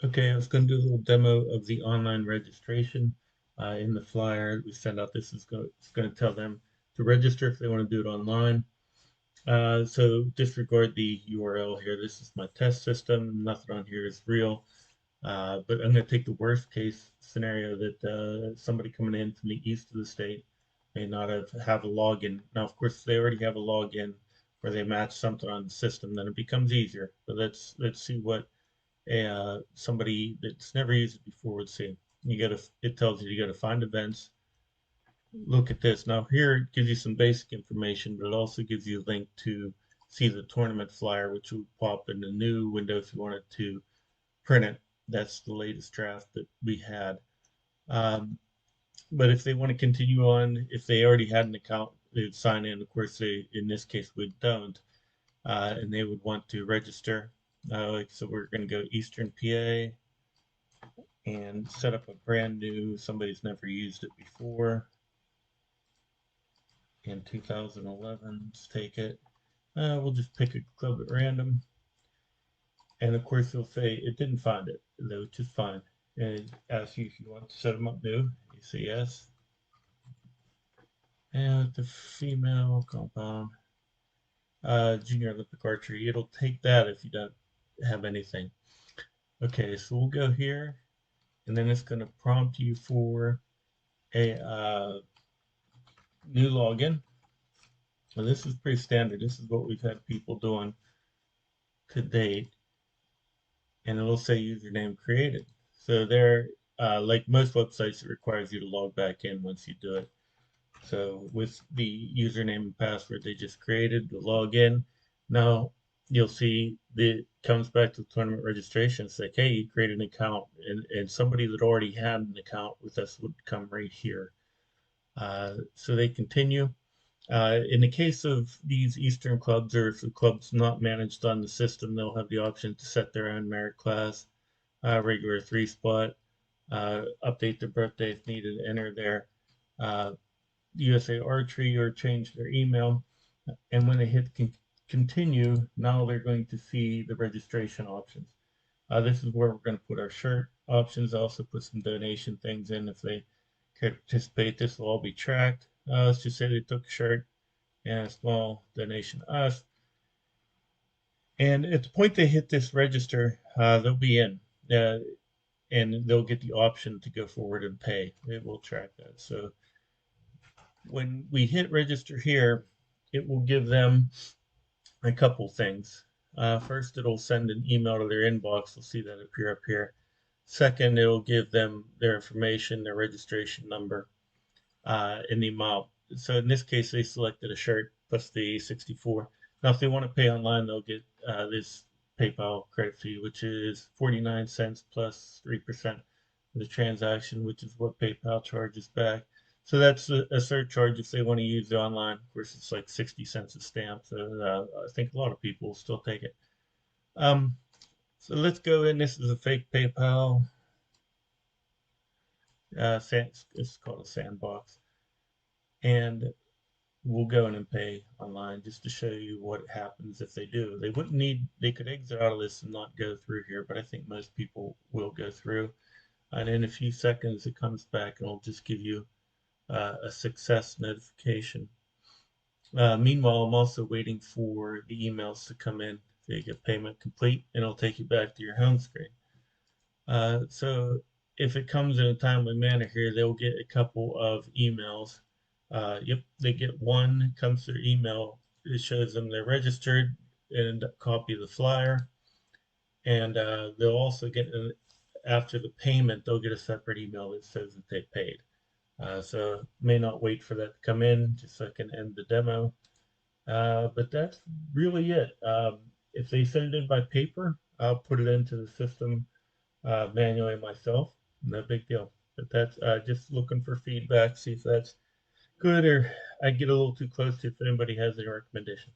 Okay, I was going to do a little demo of the online registration. In the flyer we send out, it's going to tell them to register if they want to do it online. So disregard the URL here. This is my test system. Nothing on here is real. But I'm going to take the worst case scenario that somebody coming in from the east of the state may not have a login. Now, of course, they already have a login where they match something on the system. Then it becomes easier. But let's see what somebody that's never used it before would see. It tells you got to find events. Look at this. Now here it gives you some basic information, but it also gives you a link to see the tournament flyer, which will pop in the new window if you wanted to print it. That's the latest draft that we had. Um, but if they want to continue on, if they already had an account, they'd sign in. Of course, in this case we don't, and they would want to register. So we're going to go Eastern PA and set up a brand new, somebody's never used it before. In 2011, let's take it. We'll just pick a club at random. And of course, they'll say it didn't find it, which is fine. And it asks you if you want to set them up new. You say yes. And with the female compound, junior Olympic archery, it'll take that if you don't have anything. Okay, so we'll go here, and then it's going to prompt you for a new login. And this is pretty standard. This is what we've had people doing to date. And it'll say username created. So there, like most websites, it requires you to log back in once you do it. So with the username and password they just created, the login, now you'll see that it comes back to tournament registration. It's like, hey, you created an account, and somebody that already had an account with us would come right here. So they continue. In the case of these Eastern clubs, or if the club's not managed on the system, they'll have the option to set their own merit class, regular 3-spot, update their birthday if needed, enter their USA Archery or change their email. And when they hit continue, now they're going to see the registration options. This is where we're going to put our shirt options. Also put some donation things in if they care to participate. This will all be tracked. Let's just say they took a shirt and a small donation to us. And at the point they hit this register, they'll be in. And they'll get the option to go forward and pay. It will track that. So when we hit register here, it will give them a couple things. First, it'll send an email to their inbox. You'll see that appear up here. Second, it'll give them their information, their registration number, and the amount. So in this case, they selected a shirt plus the 64. Now, if they want to pay online, they'll get this PayPal credit fee, which is 49 cents plus 3% of the transaction, which is what PayPal charges back. So that's a surcharge if they want to use it online. Of course, it's like 60 cents a stamp. So I think a lot of people will still take it. Um, so let's go in. This is a fake PayPal. It's called a sandbox. And we'll go in and pay online just to show you what happens if they do. They could exit out of this and not go through here, but I think most people will go through. And in a few seconds, it comes back and it'll just give you a success notification. Meanwhile, I'm also waiting for the emails to come in. So you get payment complete, and it'll take you back to your home screen. So if it comes in a timely manner here, they'll get a couple of emails. Yep, they get one, comes through email. It shows them they're registered and a copy of the flyer. And they'll also get, after the payment, they'll get a separate email that says that they paid. So may not wait for that to come in, just so I can end the demo. But that's really it. If they send it in by paper, I'll put it into the system manually myself. No big deal. But that's just looking for feedback, see if that's good or I get a little too close to if anybody has any recommendations.